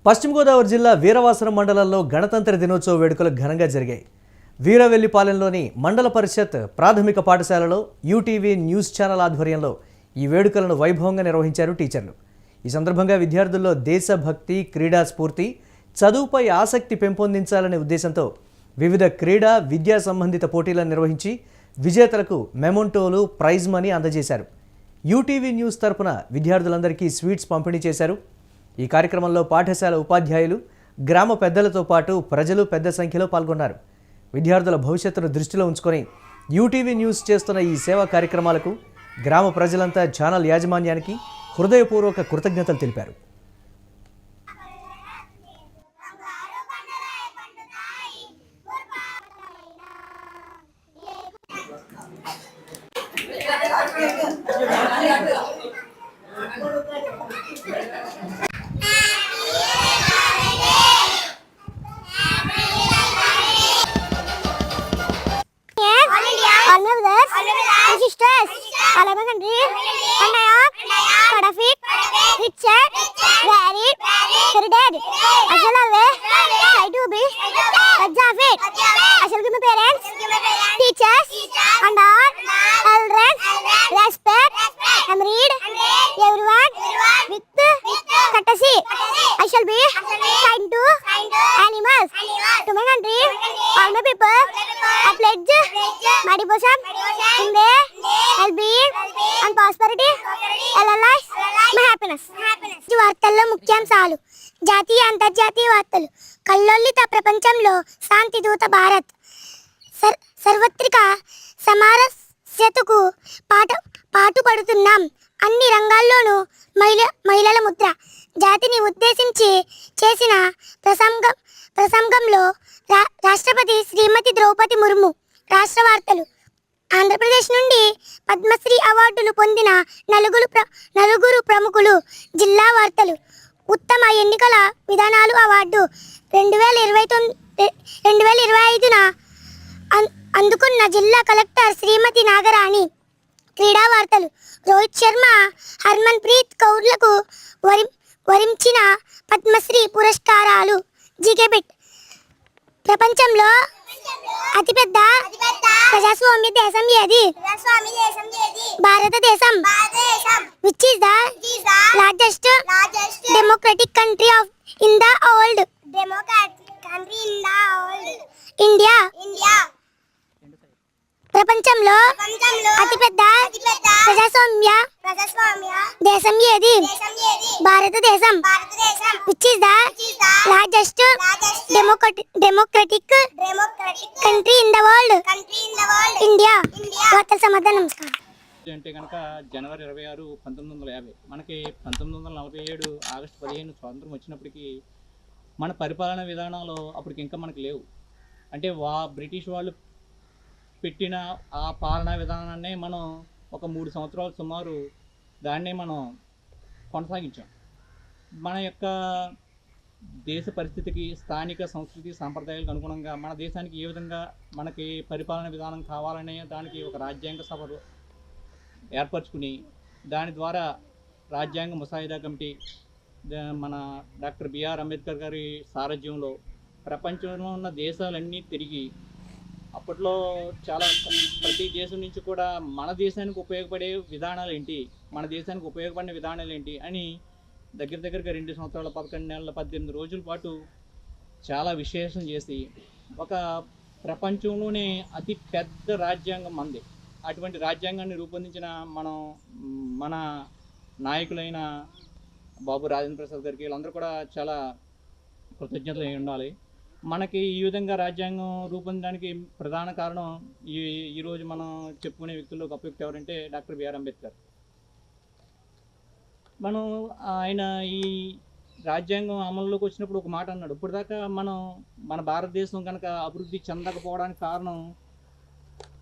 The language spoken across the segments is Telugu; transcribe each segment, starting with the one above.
పశ్చిమ గోదావరి జిల్లా వీరవాసరం మండలంలో గణతంత్ర దినోత్సవ వేడుకలు ఘనంగా జరిగాయి. వీరవెల్లిపాలెంలోని మండల పరిషత్ ప్రాథమిక పాఠశాలలో యూటీవీ న్యూస్ ఛానల్ ఆధ్వర్యంలో ఈ వేడుకలను వైభవంగా నిర్వహించారు టీచర్లు. ఈ సందర్భంగా విద్యార్థుల్లో దేశభక్తి, క్రీడా స్ఫూర్తి, చదువుపై ఆసక్తి పెంపొందించాలనే ఉద్దేశంతో వివిధ క్రీడా, విద్యా సంబంధిత పోటీలను నిర్వహించి విజేతలకు మెమోంటోలు, ప్రైజ్ మనీ అందజేశారు. యూటీవీ న్యూస్ తరపున విద్యార్థులందరికీ స్వీట్స్ పంపిణీ చేశారు. ఈ కార్యక్రమంలో పాఠశాల ఉపాధ్యాయులు, గ్రామ పెద్దలతో పాటు ప్రజలు పెద్ద సంఖ్యలో పాల్గొన్నారు. విద్యార్థుల భవిష్యత్తును దృష్టిలో ఉంచుకొని యూటీవీ న్యూస్ చేస్తున్న ఈ సేవా కార్యక్రమాలకు గ్రామ ప్రజలంతా ఛానల్ యాజమాన్యానికి హృదయపూర్వక కృతజ్ఞతలు తెలిపారు. I shall be kind to animals, to my country, all my people. I pledge my devotion in their well-being and prosperity, allies my happiness. వార్తల్లో ముఖ్యాంశాలు. జాతీయ అంతర్జాతీయ వార్తలు. కల్లోలిత ప్రపంచంలో శాంతి దూత భారత్. సర్వత్రిక సమానస్యతకు పాటుపడుతున్నాం. అన్ని రంగాల్లోనూ మహిళల ముద్ర. జాతిని ఉద్దేశించి చేసిన ప్రసంగంలో రాష్ట్రపతి శ్రీమతి ద్రౌపది ముర్ము. రాష్ట్ర వార్తలు. ఆంధ్రప్రదేశ్ నుండి పద్మశ్రీ అవార్డులు పొందిన నలుగురు ప్రముఖులు. జిల్లా వార్తలు. ఉత్తమ ఎన్నికల విధానాలు అవార్డు 2025న అందుకున్న జిల్లా కలెక్టర్ శ్రీమతి నాగరాణి. క్రీడా వార్తలు. రోహిత్ శర్మ, హర్మన్ ప్రీత్ కౌర్లకు వరించిన పద్మశ్రీ పురస్కారాలు. GK bit. ప్రపంచంలో అతిపెద్ద ప్రజాస్వామ్య దేశం ఏది? భారతదేశం. Which is the largest democratic country in the world? India. ప్రపంచంలో అతిపెద్ద ప్రజాస్వామ్య దేశం ఏది? భారతదేశం. Which is the largest democratic country in the world? India. వార్తల సమాధానం. నమస్కారం. అంటే కనుక జనవరి 26, 1950, మనకి 1947 ఆగస్టు 15 స్వాతంత్రం వచ్చినప్పటికీ మన పరిపాలన విధానాలు అప్పటికి ఇంకా మనకు లేవు. అంటే బ్రిటిష్ వాళ్ళు పెట్టిన ఆ పాలనా విధానాన్నే మనం ఒక 3 సంవత్సరాలు సుమారు దాన్నే మనం కొనసాగించాం. మన యొక్క దేశ పరిస్థితికి, స్థానిక సంస్కృతి సాంప్రదాయాలకు అనుగుణంగా మన దేశానికి ఏ విధంగా మనకి పరిపాలన విధానం కావాలనే దానికి ఒక రాజ్యాంగ సభ ఏర్పరచుకుని దాని ద్వారా రాజ్యాంగ ముసాయిదా కమిటీ మన డాక్టర్ బిఆర్ అంబేద్కర్ గారి సారథ్యంలో ప్రపంచంలో ఉన్న దేశాలన్నీ తిరిగి అప్పట్లో చాలా ప్రతి దేశం నుంచి కూడా మన దేశానికి ఉపయోగపడే విధానాలు ఏంటి, మన దేశానికి ఉపయోగపడిన విధానాలు ఏంటి అని దగ్గరగా 2 సంవత్సరాల 11 నెలల 18 రోజుల పాటు చాలా విశ్లేషణ చేసి ఒక ప్రపంచంలోనే అతి పెద్ద రాజ్యాంగం మంది. అటువంటి రాజ్యాంగాన్ని రూపొందించిన మన నాయకులైన బాబు రాజేంద్ర ప్రసాద్ గారికి వీళ్ళందరూ కూడా చాలా కృతజ్ఞతలు అయి ఉండాలి. మనకి ఈ విధంగా రాజ్యాంగం రూపొందడానికి ప్రధాన కారణం ఈరోజు మనం చెప్పుకునే వ్యక్తుల్లో గొప్ప వ్యక్తి ఎవరంటే డాక్టర్ బిఆర్ అంబేద్కర్. మనం ఆయన ఈ రాజ్యాంగం అమల్లోకి వచ్చినప్పుడు ఒక మాట అన్నాడు. ఇప్పటిదాకా మన భారతదేశం కనుక అభివృద్ధి చెందకపోవడానికి కారణం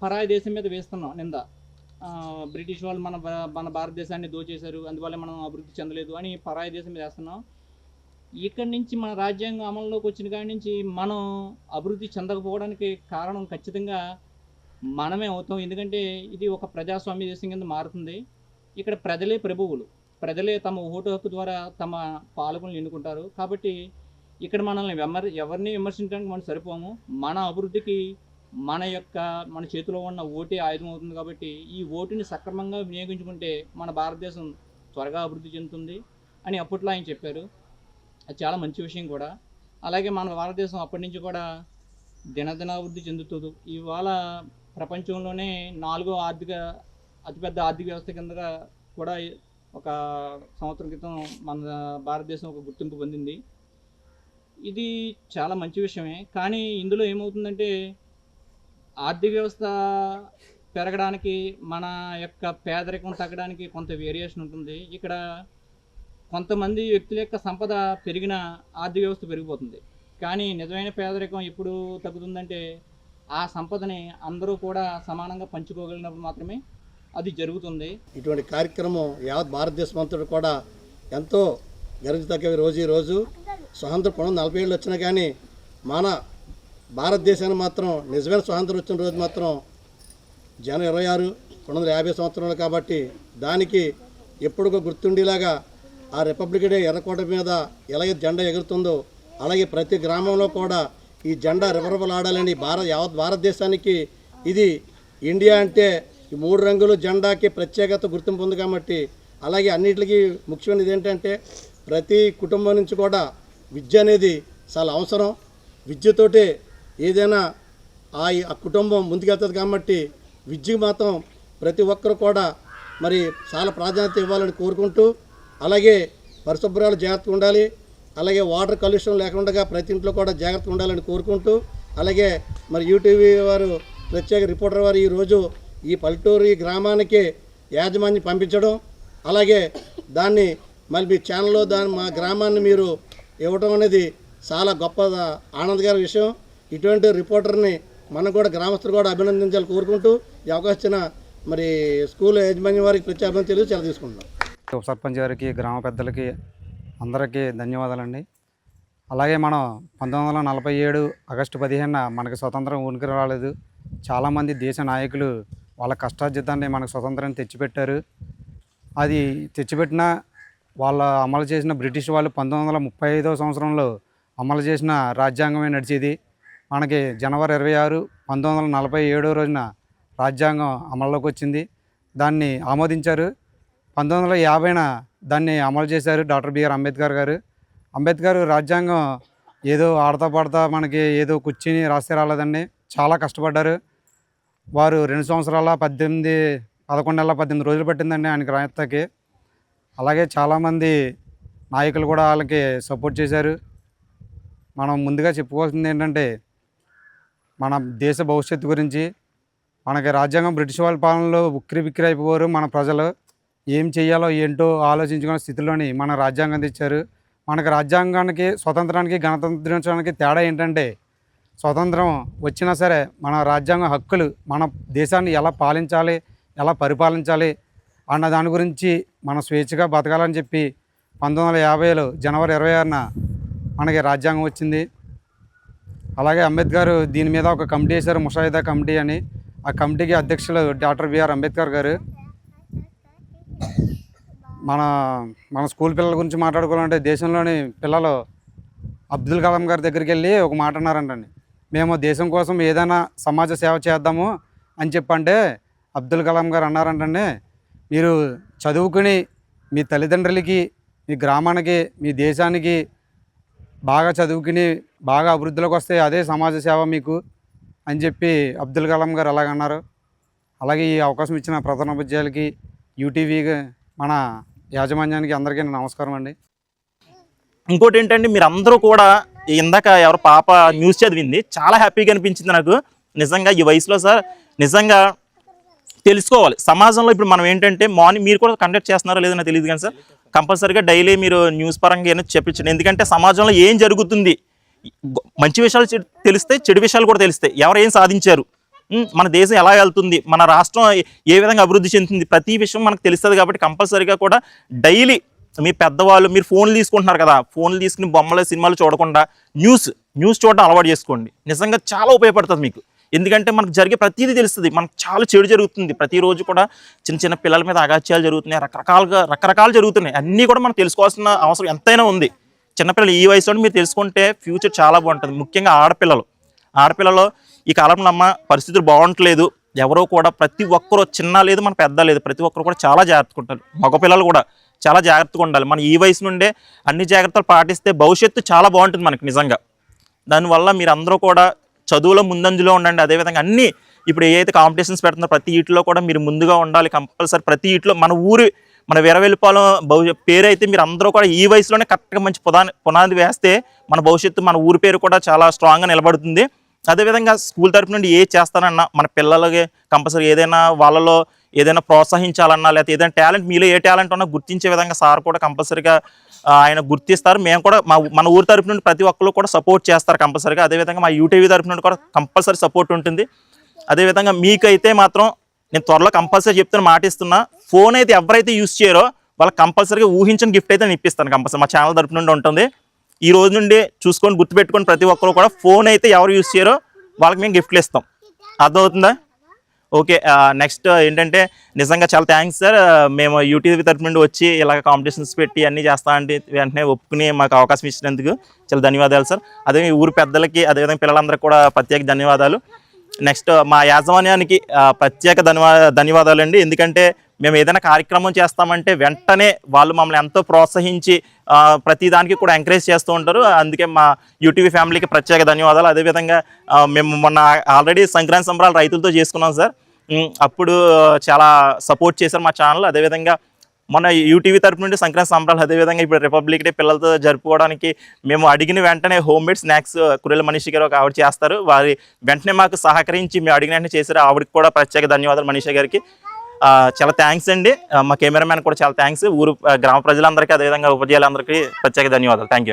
పరాయి దేశం మీద వేస్తున్నాం నింద. బ్రిటిష్ వాళ్ళు మన భారతదేశాన్ని దోచేశారు, అందువల్ల మనం అభివృద్ధి చెందలేదు అని పరాయి దేశం మీద వేస్తున్నాం. ఇక్కడి నుంచి మన రాజ్యాంగం అమల్లోకి వచ్చిన కాడి నుంచి మనం అభివృద్ధి చెందకపోవడానికి కారణం ఖచ్చితంగా మనమే అవుతాం. ఎందుకంటే ఇది ఒక ప్రజాస్వామ్య దేశం కింద మారుతుంది. ఇక్కడ ప్రజలే ప్రభువులు. ప్రజలే తమ ఓటు హక్కు ద్వారా తమ పాలకులను ఎన్నుకుంటారు. కాబట్టి ఇక్కడ మనల్ని ఎవరిని విమర్శించడానికి మనం సరిపోము. మన అభివృద్ధికి మన చేతిలో ఉన్న ఓటే ఆయుధం అవుతుంది. కాబట్టి ఈ ఓటుని సక్రమంగా వినియోగించుకుంటే మన భారతదేశం త్వరగా అభివృద్ధి చెందుతుంది అని అప్పట్లో ఆయన చెప్పారు. అది చాలా మంచి విషయం కూడా. అలాగే మన భారతదేశం అప్పటి నుంచి కూడా దినదినాభివృద్ధి చెందుతుంది. ఇవాళ ప్రపంచంలోనే 4వ అతిపెద్ద ఆర్థిక వ్యవస్థ కిందగా కూడా ఒక సంవత్సరం క్రితం మన భారతదేశం ఒక గుర్తింపు పొందింది. ఇది చాలా మంచి విషయమే. కానీ ఇందులో ఏమవుతుందంటే ఆర్థిక వ్యవస్థ పెరగడానికి మన యొక్క పేదరికం తగ్గడానికి కొంత వేరియేషన్ ఉంటుంది. ఇక్కడ కొంతమంది వ్యక్తుల యొక్క సంపద పెరిగిన ఆర్థిక వ్యవస్థ పెరిగిపోతుంది. కానీ నిజమైన పేదరికం ఎప్పుడు తగ్గుతుందంటే ఆ సంపదని అందరూ కూడా సమానంగా పంచుకోగలిగినప్పుడు మాత్రమే అది జరుగుతుంది. ఇటువంటి కార్యక్రమం యావత్ భారతదేశం అంతటా కూడా ఎంతో గర్వించదగ్గ రోజు స్వాతంత్రం 40 ఏళ్ళు వచ్చినా కానీ మన భారతదేశాన్ని మాత్రం నిజమైన స్వాతంత్రం వచ్చిన రోజు మాత్రం జనవరి 26 1950 సంవత్సరాలు. కాబట్టి దానికి ఎప్పుడుగా గుర్తుండేలాగా ఆ రిపబ్లిక్ డే ఎర్రకోట మీద ఎలాగే జెండా ఎగురుతుందో అలాగే ప్రతి గ్రామంలో కూడా ఈ జెండా రెపరెపలాడాలని యావత్ భారతదేశానికి ఇది ఇండియా అంటే ఈ 3 రంగులు జెండాకి ప్రత్యేకత గుర్తింపు ఉంది. కాబట్టి అలాగే అన్నిటికీ ముఖ్యమైనది ఏంటంటే ప్రతి కుటుంబం నుంచి కూడా విద్య అనేది చాలా అవసరం. విద్యతోటే ఏదైనా ఆ కుటుంబం ముందుకెళ్తుంది. కాబట్టి విద్యకు మాత్రం ప్రతి ఒక్కరు కూడా మరి చాలా ప్రాధాన్యత ఇవ్వాలని కోరుకుంటూ అలాగే పరిశుభ్రాలు జాగ్రత్తగా ఉండాలి. అలాగే వాటర్ కలుషితం లేకుండా ప్రతి ఇంట్లో కూడా జాగ్రత్తగా ఉండాలని కోరుకుంటూ అలాగే మరి యూటీవీ వారు ప్రత్యేక రిపోర్టర్ వారు ఈరోజు ఈ పల్లెటూరు ఈ గ్రామానికి యాజమాన్యం పంపించడం అలాగే దాన్ని మళ్ళీ మీ ఛానల్లో మా గ్రామాన్ని మీరు ఇవ్వడం అనేది చాలా గొప్ప ఆనందకర విషయం. ఇటువంటి రిపోర్టర్ని మనం కూడా గ్రామస్తులు కూడా అభినందించాలని కోరుకుంటూ ఈ అవకాశం ఇచ్చిన మరి స్కూల్ యాజమాన్యం వారికి ప్రత్యేక అభినందనలు తెలియజేసి సెలవు తీసుకుంటున్నాం. ఉప సర్పంచ్ గారికి గ్రామ పెద్దలకి అందరికీ ధన్యవాదాలండి. అలాగే మనం 1947 ఆగస్టు 15 మనకి స్వతంత్రం ఉనికి రాలేదు. చాలామంది దేశ నాయకులు వాళ్ళ కష్టార్జితాన్ని మనకు స్వతంత్రాన్ని తెచ్చిపెట్టారు. అది తెచ్చిపెట్టిన వాళ్ళ అమలు చేసిన బ్రిటిష్ వాళ్ళు 1935వ సంవత్సరంలో అమలు చేసిన రాజ్యాంగమే నడిచేది. మనకి జనవరి 26 1947 రోజున రాజ్యాంగం అమల్లోకి వచ్చింది. దాన్ని ఆమోదించారు. 1950న దాన్ని అమలు చేశారు డాక్టర్ బిఆర్ అంబేద్కర్ గారు. అంబేద్కర్ రాజ్యాంగం ఏదో ఆడతా పడతా మనకి ఏదో కూర్చుని రాస్తే రాలేదండి. చాలా కష్టపడ్డారు. వారు 2 సంవత్సరాల 11 నెలల 18 రోజులు పట్టిందండి ఆయనకి రాయత్తకి. అలాగే చాలామంది నాయకులు కూడా వాళ్ళకి సపోర్ట్ చేశారు. మనం ముందుగా చెప్పుకోవాల్సింది ఏంటంటే మన దేశ భవిష్యత్తు గురించి. మనకి రాజ్యాంగం బ్రిటిష్ వాళ్ళ పాలనలో ఉక్కిరి బిక్కిరి అయిపోయారు. మన ప్రజలు ఏం చేయాలో ఏంటో ఆలోచించుకునే స్థితిలోని మన రాజ్యాంగం తెచ్చారు. మనకు రాజ్యాంగానికి స్వతంత్రానికి గణతంత్ర దినోత్సవానికి తేడా ఏంటంటే స్వతంత్రం వచ్చినా సరే మన రాజ్యాంగ హక్కులు మన దేశాన్ని ఎలా పాలించాలి ఎలా పరిపాలించాలి అన్న దాని గురించి మనం స్వేచ్ఛగా బతకాలని చెప్పి 1950లో జనవరి 26న మనకి రాజ్యాంగం వచ్చింది. అలాగే అంబేద్కర్ దీని మీద ఒక కమిటీ వేశారు, ముసాయిదా కమిటీ అని. ఆ కమిటీకి అధ్యక్షులు డాక్టర్ బిఆర్ అంబేద్కర్ గారు. మన స్కూల్ పిల్లల గురించి మాట్లాడుకోవాలంటే దేశంలోని పిల్లలు అబ్దుల్ కలాం గారి దగ్గరికి వెళ్ళి ఒక మాట అన్నారంటండి, మేము దేశం కోసం ఏదైనా సమాజ సేవ చేద్దాము అని చెప్పంటే అబ్దుల్ కలాం గారు అన్నారంటండి, మీరు చదువుకుని మీ తల్లిదండ్రులకి మీ గ్రామానికి మీ దేశానికి బాగా చదువుకుని బాగా అభివృద్ధిలోకి వస్తే అదే సమాజ సేవ మీకు అని చెప్పి అబ్దుల్ కలాం గారు అలాగన్నారు. అలాగే ఈ అవకాశం ఇచ్చిన ప్రధాన ఉపాధ్యాయులకి యూటీవీ మన యాజమాన్యానికి అందరికీ నమస్కారం అండి. ఇంకోటి ఏంటంటే మీరు అందరూ కూడా ఇందాక ఎవరు పాప న్యూస్ చదివింది చాలా హ్యాపీగా అనిపించింది నాకు. నిజంగా ఈ వయసులో సార్ నిజంగా తెలుసుకోవాలి సమాజంలో. ఇప్పుడు మనం ఏంటంటే మార్నింగ్ మీరు కూడా కండక్ట్ చేస్తున్నారో లేదో నాకు తెలియదు కానీ సార్ కంపల్సరీగా డైలీ మీరు న్యూస్ పరంగా ఏమైనా చెప్పించండి. ఎందుకంటే సమాజంలో ఏం జరుగుతుంది మంచి విషయాలు తెలిస్తే చెడు విషయాలు కూడా తెలుస్తాయి. ఎవరు ఏం సాధించారు, మన దేశం ఎలా వెళ్తుంది, మన రాష్ట్రం ఏ విధంగా అభివృద్ధి చెందుతుంది, ప్రతి విషయం మనకు తెలుస్తుంది. కాబట్టి కంపల్సరీగా కూడా డైలీ మీ పెద్దవాళ్ళు మీరు ఫోన్లు తీసుకుంటున్నారు కదా, ఫోన్లు తీసుకుని బొమ్మలు సినిమాలు చూడకుండా న్యూస్ చూడడం అలవాటు చేసుకోండి. నిజంగా చాలా ఉపయోగపడుతుంది మీకు. ఎందుకంటే మనకు జరిగే ప్రతిదీ తెలుస్తుంది. మనకు చాలా చెడు జరుగుతుంది ప్రతిరోజు కూడా. చిన్న చిన్న పిల్లల మీద అగాత్యాలు జరుగుతున్నాయి, రకరకాలు జరుగుతున్నాయి. అన్నీ కూడా మనం తెలుసుకోవాల్సిన అవసరం ఎంతైనా ఉంది. చిన్నపిల్లలు ఈ వయసులో మీరు తెలుసుకుంటే ఫ్యూచర్ చాలా బాగుంటుంది. ముఖ్యంగా ఆడపిల్లలు ఈ కాలంలో అమ్మ పరిస్థితులు బాగుంటలేదు. ఎవరో కూడా ప్రతి ఒక్కరూ చిన్న లేదు మన పెద్ద లేదు, ప్రతి ఒక్కరు కూడా చాలా జాగ్రత్తగా ఉంటారు. మగపిల్లలు కూడా చాలా జాగ్రత్తగా ఉండాలి. మనం ఈ వయసు నుండే అన్ని జాగ్రత్తలు పాటిస్తే భవిష్యత్తు చాలా బాగుంటుంది మనకి నిజంగా. దానివల్ల మీరు అందరూ కూడా చదువులో ముందంజలో ఉండండి. అదేవిధంగా అన్నీ ఇప్పుడు ఏదైతే కాంపిటీషన్స్ పెడుతున్నారో ప్రతి ఈటిలో కూడా మీరు ముందుగా ఉండాలి కంపల్సరీ. ప్రతి ఈటిలో మన వీరవెల్లిపాలెం పేరు అయితే మీరు అందరూ కూడా ఈ వయసులోనే కరెక్ట్గా మంచి పునాది వేస్తే మన భవిష్యత్తు మన ఊరి పేరు కూడా చాలా స్ట్రాంగ్గా నిలబడుతుంది. అదేవిధంగా స్కూల్ తరపు నుండి ఏ చేస్తానన్నా మన పిల్లలకి కంపల్సరీ ఏదైనా వాళ్ళలో ఏదైనా ప్రోత్సహించాలన్నా, లేకపోతే ఏదైనా టాలెంట్ మీలో ఏ టాలెంట్ ఉన్నా గుర్తించే విధంగా సార్ కూడా కంపల్సరీగా ఆయన గుర్తిస్తారు. మేము కూడా మన ఊరి తరపు నుండి ప్రతి ఒక్కరు కూడా సపోర్ట్ చేస్తారు కంపల్సరీగా. అదేవిధంగా మా యూటీవీ తరపు నుండి కూడా కంపల్సరీ సపోర్ట్ ఉంటుంది. అదేవిధంగా మీకైతే మాత్రం నేను త్వరలో కంపల్సరీ చెప్తున్న మాట ఇస్తున్నా, ఫోన్ అయితే ఎవరైతే యూజ్ చేయరో వాళ్ళకి కంపల్సరీగా ఊహించిన గిఫ్ట్ అయితే నేను ఇప్పిస్తాను కంపల్సరీ. మా ఛానల్ తరపు నుండి ఉంటుంది. ఈ రోజు నుండి చూసుకొని గుర్తుపెట్టుకొని ప్రతి ఒక్కరు కూడా ఫోన్ అయితే ఎవరు యూజ్ చేయరో వాళ్ళకి మేము గిఫ్ట్లు ఇస్తాం. అర్థమవుతుందా? ఓకే. నెక్స్ట్ ఏంటంటే నిజంగా చాలా థ్యాంక్స్ సార్. మేము యూటీవీ తరపు నుండి వచ్చి ఇలాగ కాంపిటీషన్స్ పెట్టి అన్నీ చేస్తా అంటే వెంటనే ఒప్పుకుని మాకు అవకాశం ఇచ్చినందుకు చాలా ధన్యవాదాలు సార్. అదే ఊరి పెద్దలకి అదేవిధంగా పిల్లలందరికీ కూడా ప్రత్యేక ధన్యవాదాలు. నెక్స్ట్ మా యాజమాన్యానికి ప్రత్యేక ధన్యవాదాలు అండి. ఎందుకంటే మేము ఏదైనా కార్యక్రమం చేస్తామంటే వెంటనే వాళ్ళు మమ్మల్ని ఎంతో ప్రోత్సహించి ప్రతి దానికి కూడా ఎంకరేజ్ చేస్తూ ఉంటారు. అందుకే మా యూటీవీ ఫ్యామిలీకి ప్రత్యేక ధన్యవాదాలు. అదేవిధంగా మేము మొన్న ఆల్రెడీ సంక్రాంతి సంబరాలు రైతులతో చేసుకున్నాం సార్. అప్పుడు చాలా సపోర్ట్ చేశారు మా ఛానల్. అదేవిధంగా మొన్న యూటీవీ తరపు నుండి సంక్రాంతి సంబరాలు, అదేవిధంగా ఇప్పుడు రిపబ్లిక్ డే పిల్లలతో జరుపుకోవడానికి మేము అడిగిన వెంటనే హోమ్ మేడ్ స్నాక్స్ కురెల మనీషి గారు ఒక ఆవిడ చేస్తారు. వారి వెంటనే మాకు సహకరించి మేము అడిగిన వెంటనే చేశారు. ఆవిడకి కూడా ప్రత్యేక ధన్యవాదాలు మనీషా గారికి. చాలా థ్యాంక్స్ అండి. మా కెమెరామ్యాన్ కూడా చాలా థ్యాంక్స్. గ్రామ ప్రజలందరికీ అదేవిధంగా ఉపాధ్యాయులందరికీ ప్రత్యేక ధన్యవాదాలు. Thank you.